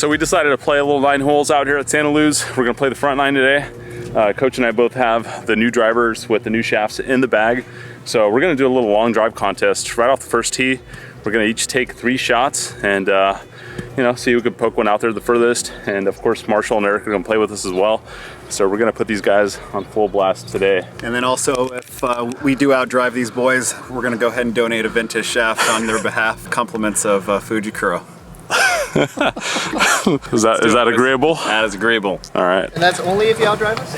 so we decided to play a little 9 holes out here at Santaluz. We're gonna play the front 9 today. Coach and I both have the new drivers with the new shafts in the bag. So we're gonna do a little long drive contest right off the first tee. We're gonna each take 3 shots and you know, see who can poke one out there the furthest. And of course, Marshall and Eric are gonna play with us as well. So we're gonna put these guys on full blast today. And then also, if we do outdrive these boys, we're gonna go ahead and donate a vintage shaft on their behalf. Compliments of Fujikura. Is that agreeable? That is agreeable. All right. And that's only if you outdrive us?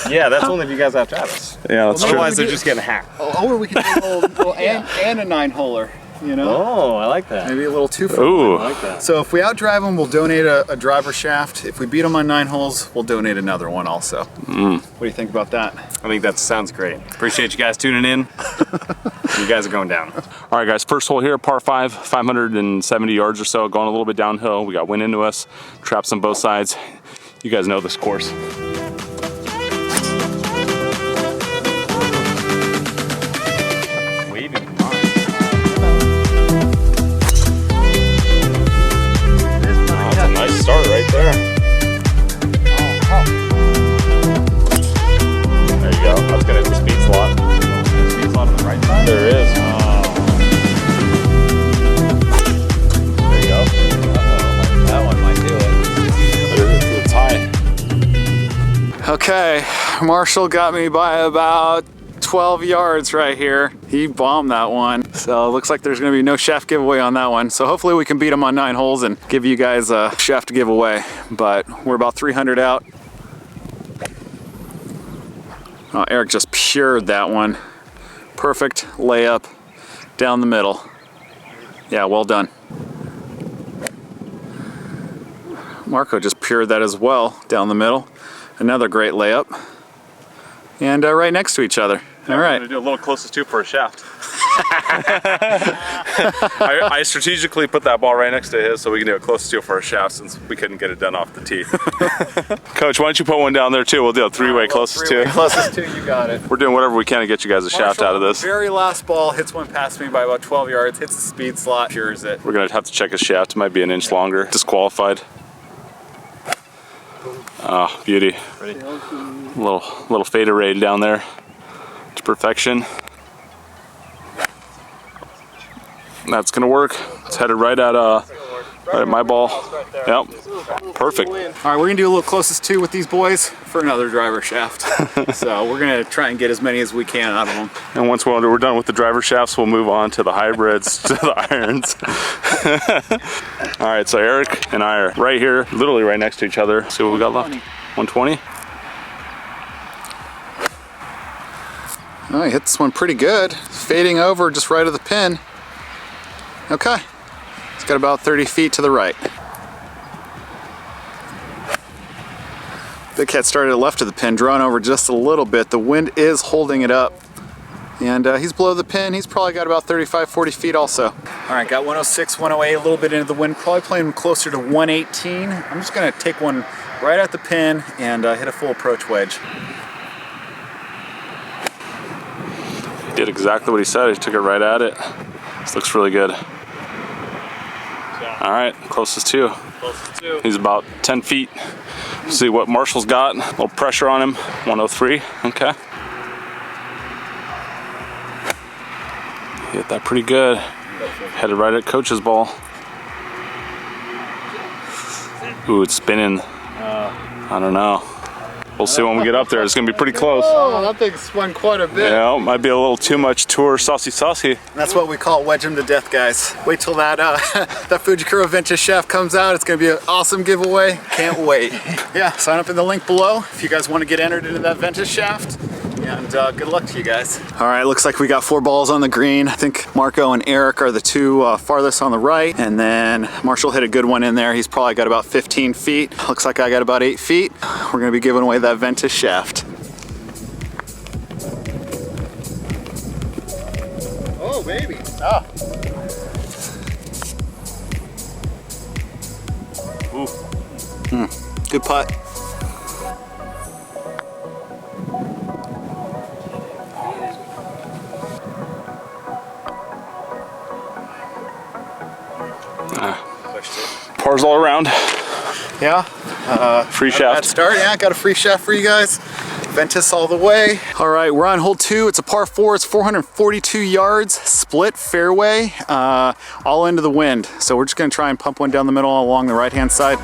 Yeah, that's only if you guys outdrive us. Yeah, that's true. Otherwise, they're just getting hacked. Or we can do a little and a 9-holer. You know? Oh, I like that. Maybe a little 2-for-1. Ooh. I like that. So if we outdrive them, we'll donate a driver shaft. If we beat them on 9 holes, we'll donate another one also. What do you think about that? I think that sounds great. Appreciate you guys tuning in. You guys are going down. All right, guys, first hole here, par 5, 570 yards or so, going a little bit downhill. We got wind into us, traps on both sides. You guys know this course. Start right there. There you go. That's gonna hit the speed slot. Speed slot on the right side? There is. There you go. That one might do it. It's high. Okay, Marshall got me by about 12 yards right here. He bombed that one. So it looks like there's gonna be no shaft giveaway on that one. So hopefully we can beat him on 9 holes and give you guys a shaft giveaway. But we're about 300 out. Oh, Eric just pured that one. Perfect layup down the middle. Yeah, well done. Marco just pured that as well down the middle. Another great layup. And right next to each other. All right. I'm gonna do a little closest to for a shaft. I strategically put that ball right next to his so we can do a closest to for a shaft since we couldn't get it done off the tee. Coach, why don't you put one down there too? We'll do a 3-way closest to. Closest to, you got it. We're doing whatever we can to get you guys a shaft out of this. Very last ball hits one past me by about 12 yards, hits the speed slot, pures it. We're gonna have to check his shaft. It might be an inch longer. Disqualified. Ah, beauty. Ready? Little fade array down there to perfection. That's gonna work. It's headed right at my ball. Yep, perfect. All right, we're gonna do a little closest to with these boys for another driver shaft. So we're gonna try and get as many as we can out of them. And once we're done with the driver shafts, we'll move on to the hybrids, to the irons. All right, so Eric and I are right here, literally right next to each other. See what we got left. 120. Oh, he hit this one pretty good. Fading over just right of the pin. Okay. It's got about 30 feet to the right. Big Cat started left of the pin, drawn over just a little bit. The wind is holding it up. And he's below the pin. He's probably got about 35, 40 feet also. All right, got 106, 108, a little bit into the wind. Probably playing closer to 118. I'm just gonna take one right at the pin and hit a full approach wedge. He did exactly what he said. He took it right at it. This looks really good. All right, closest to. He's about 10 feet. See what Marshall's got. A little pressure on him. 103. Okay. Hit that pretty good. Headed right at Coach's ball. Ooh, it's spinning. I don't know. We'll see when we get up there. It's gonna be pretty close. Oh, that thing spun quite a bit. Yeah, might be a little too much tour saucy. That's what we call wedge him to death, guys. Wait till that that Fujikura vintage shaft comes out. It's gonna be an awesome giveaway. Can't wait. Yeah, sign up in the link below if you guys want to get entered into that vintage shaft. And good luck to you guys. All right, looks like we got 4 balls on the green. I think Marco and Eric are the 2 farthest on the right. And then Marshall hit a good one in there. He's probably got about 15 feet. Looks like I got about 8 feet. We're gonna be giving away that vintage shaft. Oh, baby. Ah. Ooh. Good putt. Pars all around. Yeah. Free Bad shaft. start. Yeah, got a free shaft for you guys. Ventus all the way. All right, we're on hole 2. It's a par 4. It's 442 yards, split fairway, all into the wind. So we're just gonna try and pump one down the middle along the right-hand side.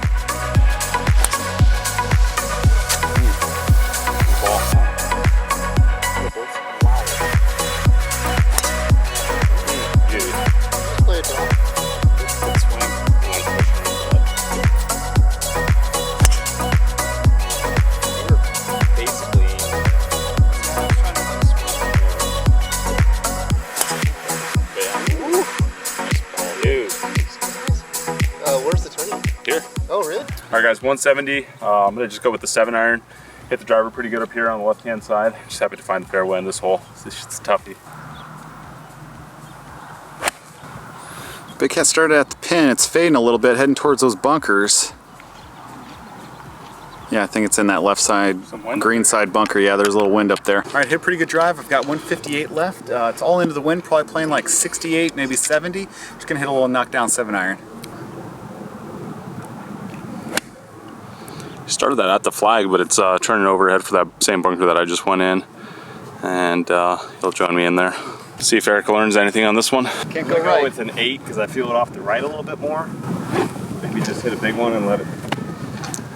Where's the turning? Here. Oh, really? All right, guys, 170. I'm gonna just go with the 7-iron. Hit the driver pretty good up here on the left-hand side. Just happy to find the fairway in this hole. It's a toughie. Big Cat started at the pin. It's fading a little bit, heading towards those bunkers. Yeah, I think it's in that left side, green side bunker. Yeah, there's a little wind up there. All right, hit a pretty good drive. I've got 158 left. It's all into the wind, probably playing like 68, maybe 70. Just gonna hit a little knockdown 7-iron. Started that at the flag, but it's turning overhead for that same bunker that I just went in. And he'll join me in there. See if Eric learns anything on this one. Can't go right. With an 8 because I feel it off the right a little bit more. Maybe just hit a big one and let it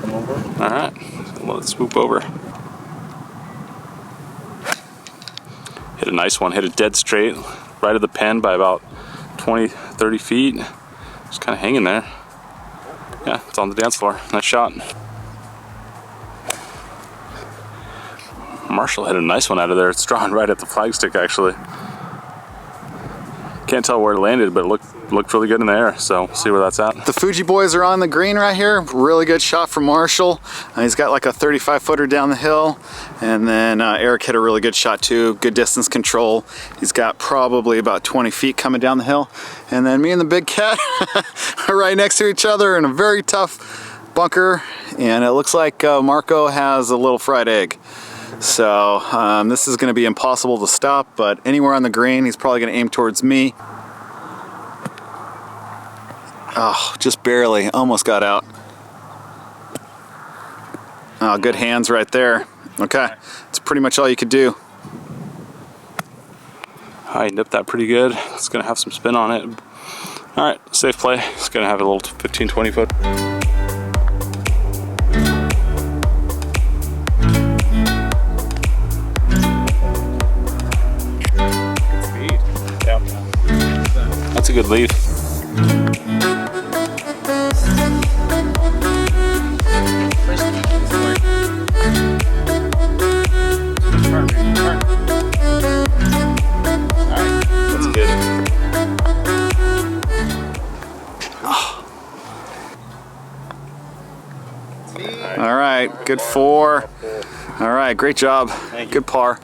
come over. All right, let it swoop over. Hit a nice one, hit it dead straight, right of the pin by about 20, 30 feet. Just kind of hanging there. Yeah, it's on the dance floor. Nice shot. Marshall hit a nice one out of there. It's drawn right at the flagstick, actually. Can't tell where it landed, but it looked really good in the air, so we'll see where that's at. The Fuji boys are on the green right here. Really good shot from Marshall. He's got like a 35-footer down the hill. And then Eric hit a really good shot too. Good distance control. He's got probably about 20 feet coming down the hill. And then me and the Big Cat are right next to each other in a very tough bunker. And it looks like Marco has a little fried egg. So this is going to be impossible to stop, but anywhere on the green, he's probably going to aim towards me. Oh, just barely, almost got out. Oh, good hands right there. Okay, that's pretty much all you could do. I nipped that pretty good. It's going to have some spin on it. All right, safe play. It's going to have a little 15, 20 foot. That's a good lead. That's good. All right, good 4. All right, great job. Good par.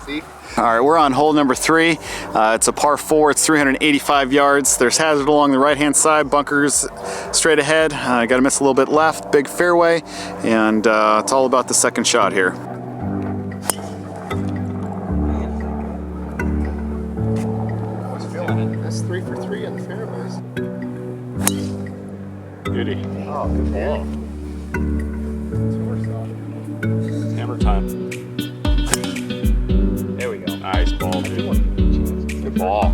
See? All right, we're on hole number 3. It's a par 4. It's 385 yards. There's hazard along the right-hand side, bunkers straight ahead. Got to miss a little bit left, big fairway, and it's all about the second shot here. I was feeling it. That's 3 for 3 in the fairways. Beauty. Oh, good ball. Hammer time. There we go. Nice ball, dude. Good ball.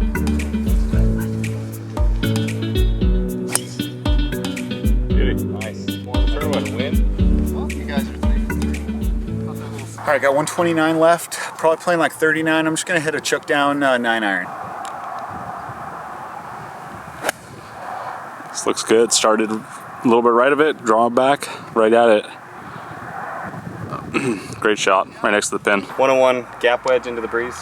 Beauty. Nice. Turn with a win. Well, you guys are 3 for 3. All right, got 129 left. Probably playing like 39. I'm just gonna hit a chuck down 9-iron. This looks good. Started a little bit right of it, draw it back, right at it. Great shot, right next to the pin. 101 gap wedge into the breeze.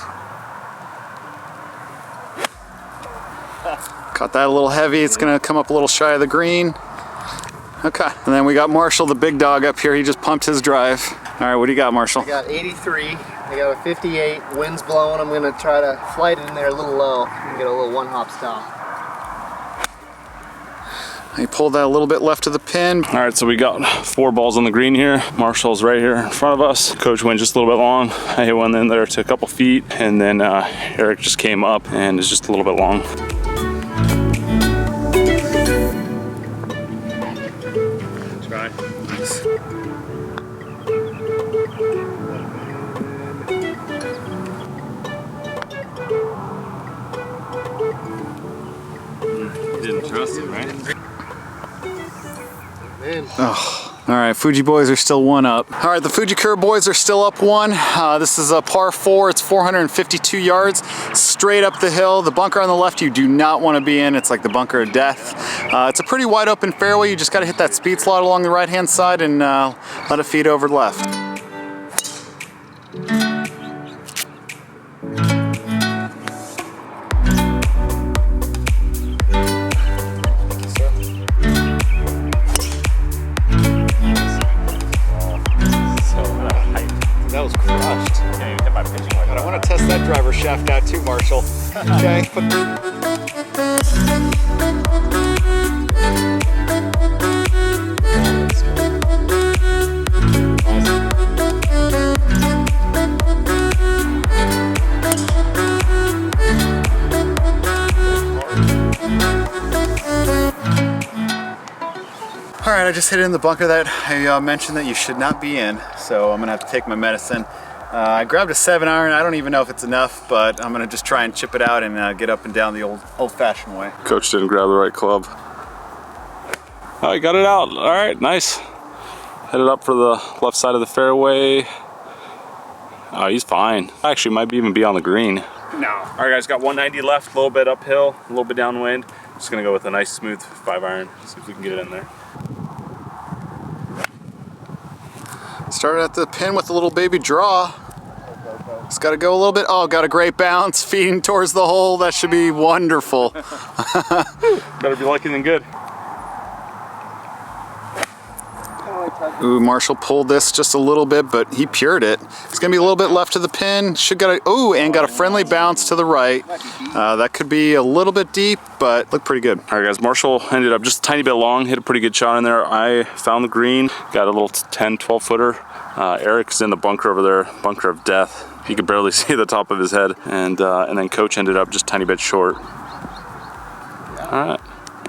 Caught that a little heavy. It's gonna come up a little shy of the green. Okay, and then we got Marshall, the big dog up here. He just pumped his drive. All right, what do you got, Marshall? I got 83. I got a 58. Wind's blowing. I'm gonna try to flight it in there a little low and get a little one-hop stop. He pulled that a little bit left of the pin. All right, so we got 4 balls on the green here. Marshall's right here in front of us. Coach went just a little bit long. I hit one in there to a couple feet, and then Eric just came up and is just a little bit long. All right, Fuji boys are still 1 up. All right, the Fujikura boys are still up 1. This is a par 4. It's 452 yards straight up the hill. The bunker on the left you do not want to be in. It's like the bunker of death. It's a pretty wide open fairway. You just got to hit that speed slot along the right-hand side and let it feed over left. That was crushed. Can't even hit my pitching like that. I want to test that driver shaft out too, Marshall. Okay. All right, I just hit it in the bunker that I mentioned that you should not be in, so I'm gonna have to take my medicine. I grabbed a 7-iron. I don't even know if it's enough, but I'm gonna just try and chip it out and get up and down the old-fashioned way. Coach didn't grab the right club. Oh, he got it out. All right, nice. Headed up for the left side of the fairway. Oh, he's fine. Actually, might even be on the green. No. All right, guys, got 190 left. A little bit uphill, a little bit downwind. Just gonna go with a nice smooth 5-iron. See if we can get it in there. Started at the pin with a little baby draw. It's got to go a little bit. Oh, got a great bounce, feeding towards the hole. That should be wonderful. Better be lucky than good. Ooh, Marshall pulled this just a little bit, but he pured it. It's gonna be a little bit left of the pin. Should got a, ooh, and got a friendly bounce to the right. That could be a little bit deep, but looked pretty good. All right, guys, Marshall ended up just a tiny bit long, hit a pretty good shot in there. I found the green, got a little 10, 12 footer. Eric's in the bunker over there, bunker of death. He could barely see the top of his head, and then Coach ended up just a tiny bit short. All right,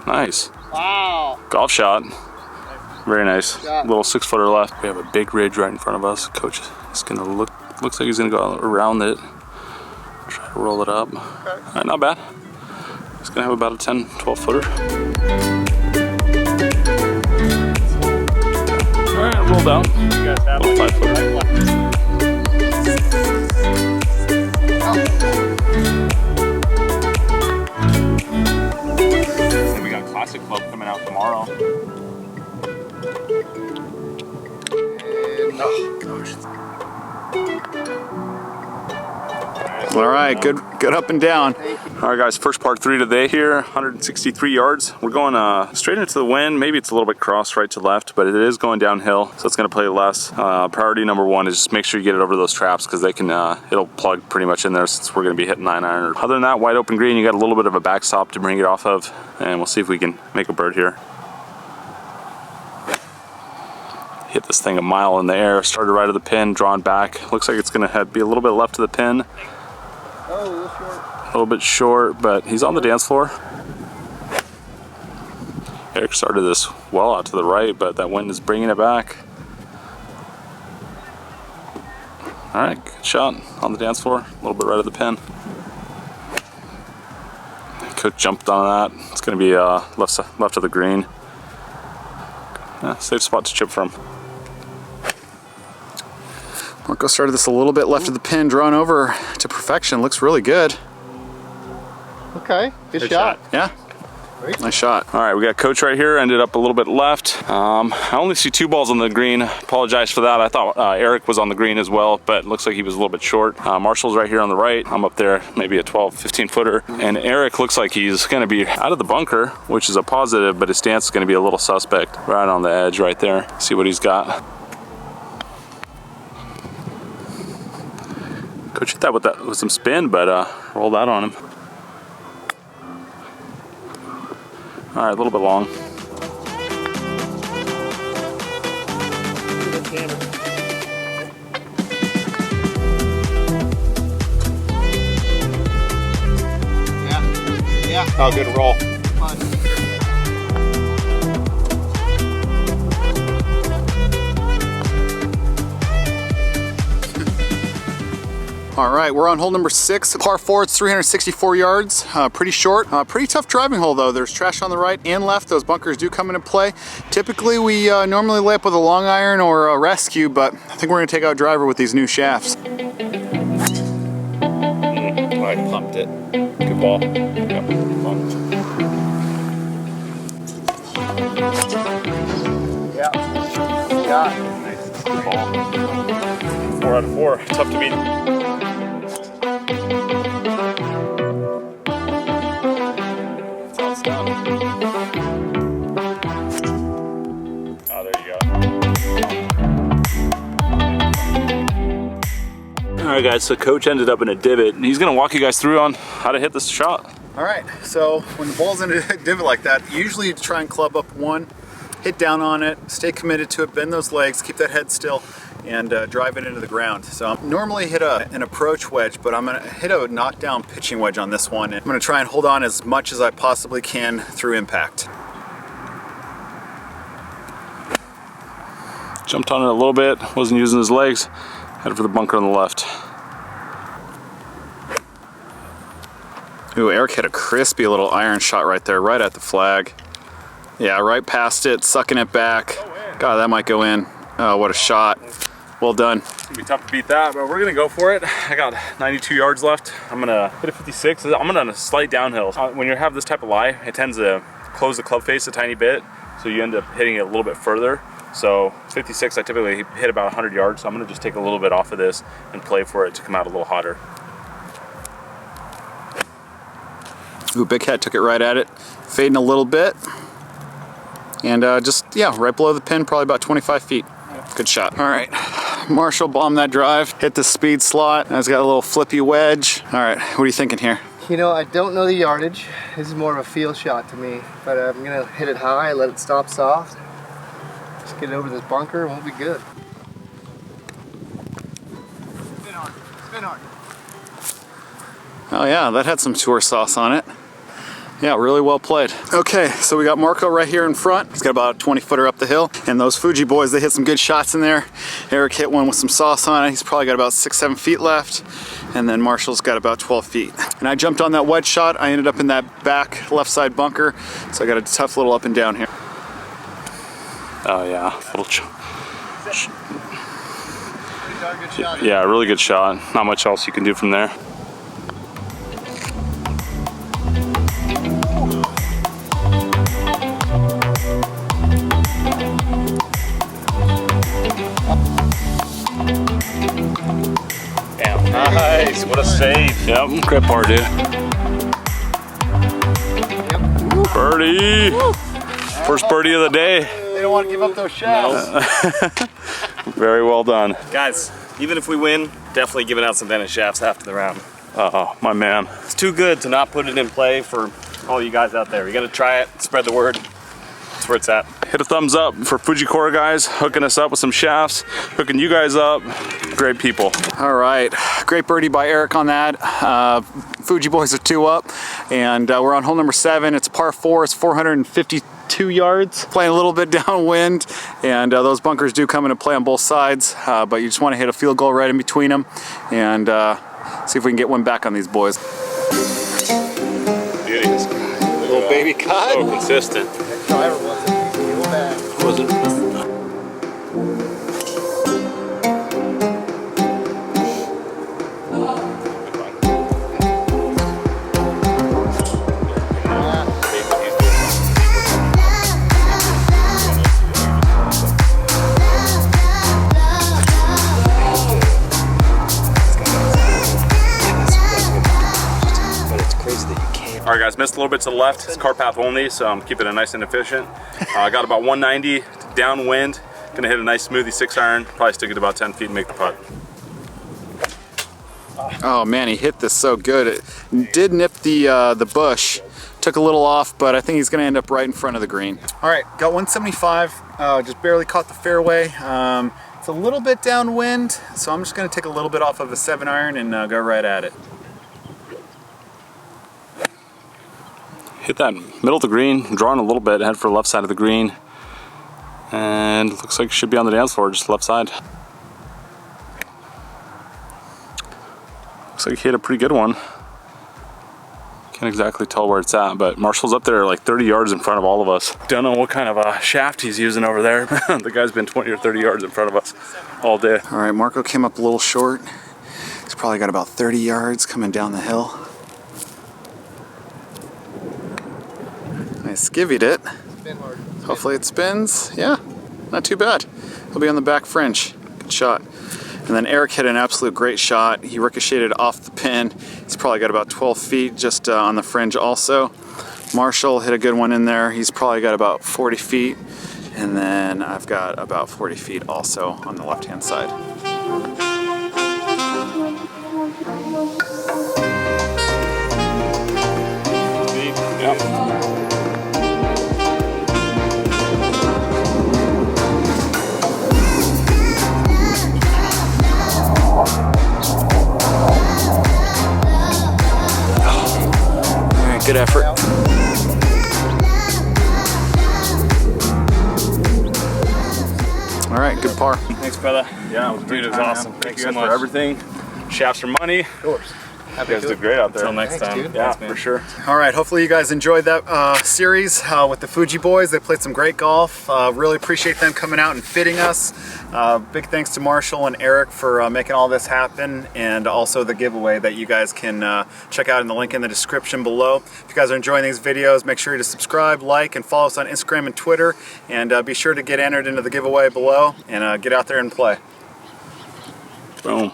nice. Wow. Golf shot. Very nice. Shot. Little 6-footer left. We have a big ridge right in front of us. Coach is gonna looks like he's gonna go around it. Try to roll it up. Okay. All right, not bad. He's gonna have about a 10, 12 footer. All right, roll down. You guys have a 5 footer. And we got Classic Club coming out tomorrow. Oh, gosh. All right, good up and down. All right, guys, first part 3 today here, 163 yards. We're going straight into the wind. Maybe it's a little bit crossed right to left, but it is going downhill, so it's going to play less. Priority number 1 is just make sure you get it over those traps because they can, it'll plug pretty much in there since we're going to be hitting 9-iron. Other than that, wide open green, you got a little bit of a backstop to bring it off of, and we'll see if we can make a bird here. Hit this thing a mile in the air, started right at the pin, drawn back. Looks like it's going to be a little bit left of the pin. Oh, a little short. A little bit short, but he's on the dance floor. Eric started this well out to the right, but that wind is bringing it back. All right, good shot on the dance floor, a little bit right of the pin. Coach jumped on that. It's going to be left of the green. Safe spot to chip from. Marco started this a little bit left of the pin, drawn over to perfection. Looks really good. Okay, good shot. Yeah, Great. nice shot. All right, we got Coach right here, ended up a little bit left. I only see 2 balls on the green. Apologize for that. I thought Eric was on the green as well, but looks like he was a little bit short. Marshall's right here on the right. I'm up there, maybe a 12, 15 footer. And Eric looks like he's gonna be out of the bunker, which is a positive, but his stance is gonna be a little suspect right on the edge right there. See what he's got. Coach hit that with some spin, but roll that on him. All right, a little bit long. Yeah. Oh, good roll. Fun. All right, we're on hole number 6. Par 4, it's 364 yards, pretty short. Pretty tough driving hole though. There's trash on the right and left. Those bunkers do come into play. Typically we normally lay up with a long iron or a rescue, but I think we're gonna take out driver with these new shafts. I pumped it. Good ball. Yep, pumped. Yeah. Nice. Good ball. 4 out of 4. Tough to beat. Oh, there you go. All right, guys, so coach ended up in a divot, and he's gonna walk you guys through on how to hit this shot. All right, so when the ball's in a divot like that, usually you try and club up one, hit down on it, stay committed to it, bend those legs, keep that head still, and drive it into the ground. So I normally hit an approach wedge, but I'm gonna hit a knockdown pitching wedge on this one. And I'm gonna try and hold on as much as I possibly can through impact. Jumped on it a little bit, wasn't using his legs, headed for the bunker on the left. Ooh, Eric hit a crispy little iron shot right there, right at the flag. Yeah, right past it, sucking it back. God, that might go in. Oh, what a shot. Well done. It's gonna be tough to beat that, but we're gonna go for it. I got 92 yards left. I'm gonna hit a 56. I'm gonna on a slight downhill. When you have this type of lie, it tends to close the club face a tiny bit, so you end up hitting it a little bit further. So 56, I typically hit about 100 yards, so I'm gonna just take a little bit off of this and play for it to come out a little hotter. Ooh, Big Cat took it right at it. Fading a little bit. And just, yeah, right below the pin, probably about 25 feet. Good shot. All right, Marshall bombed that drive, hit the speed slot. Now it's got a little flippy wedge. All right, what are you thinking here? You know, I don't know the yardage. This is more of a feel shot to me, but I'm gonna hit it high, let it stop soft. Just get it over this bunker and we'll be good. Spin hard, spin hard. Oh yeah, that had some tour sauce on it. Yeah, really well played. Okay, so we got Marco right here in front. He's got about a 20-footer up the hill. And those Fuji boys, they hit some good shots in there. Eric hit one with some sauce on it. He's probably got about 6-7 feet left. And then Marshall's got about 12 feet. And I jumped on that wedge shot. I ended up in that back left side bunker. So I got a tough little up and down here. Oh yeah, little Good shot. yeah, really good shot. Not much else you can do from there. Nice, what a save. Yep, great par, dude. Yep. Birdie. Woo. First birdie of the day. They don't want to give up those shafts. Very well done. Guys, even if we win, definitely giving out some Venice shafts after the round. Uh-oh, my man. It's too good to not put it in play for all you guys out there. You gotta try it, spread the word. That's where it's at. Hit a thumbs up for Fujikura guys, hooking us up with some shafts, hooking you guys up. Great people. All right, great birdie by Eric on that. Fuji boys are 2 up, and we're on hole number 7. It's par 4, it's 452 yards. Playing a little bit downwind, and those bunkers do come into play on both sides, but you just want to hit a field goal right in between them, and see if we can get one back on these boys. Beauty. Little baby cut. So consistent. Driver wants it real bad. Was it? All right, guys, missed a little bit to the left. It's car path only, so I'm keeping it nice and efficient. I got about 190 downwind. Gonna hit a nice smoothie 6-iron. Probably stick it about 10 feet and make the putt. Oh man, he hit this so good. It did nip the bush. Took a little off, but I think he's gonna end up right in front of the green. All right, got 175. Just barely caught the fairway. It's a little bit downwind, so I'm just gonna take a little bit off of a 7-iron and go right at it. Hit that middle of the green, drawing a little bit, head for the left side of the green. And looks like it should be on the dance floor, just left side. Looks like he hit a pretty good one. Can't exactly tell where it's at, but Marshall's up there like 30 yards in front of all of us. Don't know what kind of a shaft he's using over there. The guy's been 20 or 30 yards in front of us all day. All right, Marco came up a little short. He's probably got about 30 yards coming down the hill. I skivvied it. Hopefully it spins. Yeah, not too bad. He'll be on the back fringe. Good shot. And then Eric hit an absolute great shot. He ricocheted off the pin. He's probably got about 12 feet just on the fringe also. Marshall hit a good one in there. He's probably got about 40 feet. And then I've got about 40 feet also on the left-hand side. Yep. Good effort. All right, good par. Thanks, brother. Yeah, dude, it was awesome. Thank you so much for everything. Shafts for money. Of course. You guys did great out there. Until next time. Yeah, Thanks, for sure. All right, hopefully you guys enjoyed that series with the Fuji boys. They played some great golf. Really appreciate them coming out and fitting us. Big thanks to Marshall and Eric for making all this happen, and also the giveaway that you guys can check out in the link in the description below. If you guys are enjoying these videos, make sure to subscribe, like, and follow us on Instagram and Twitter, and be sure to get entered into the giveaway below and get out there and play. Boom.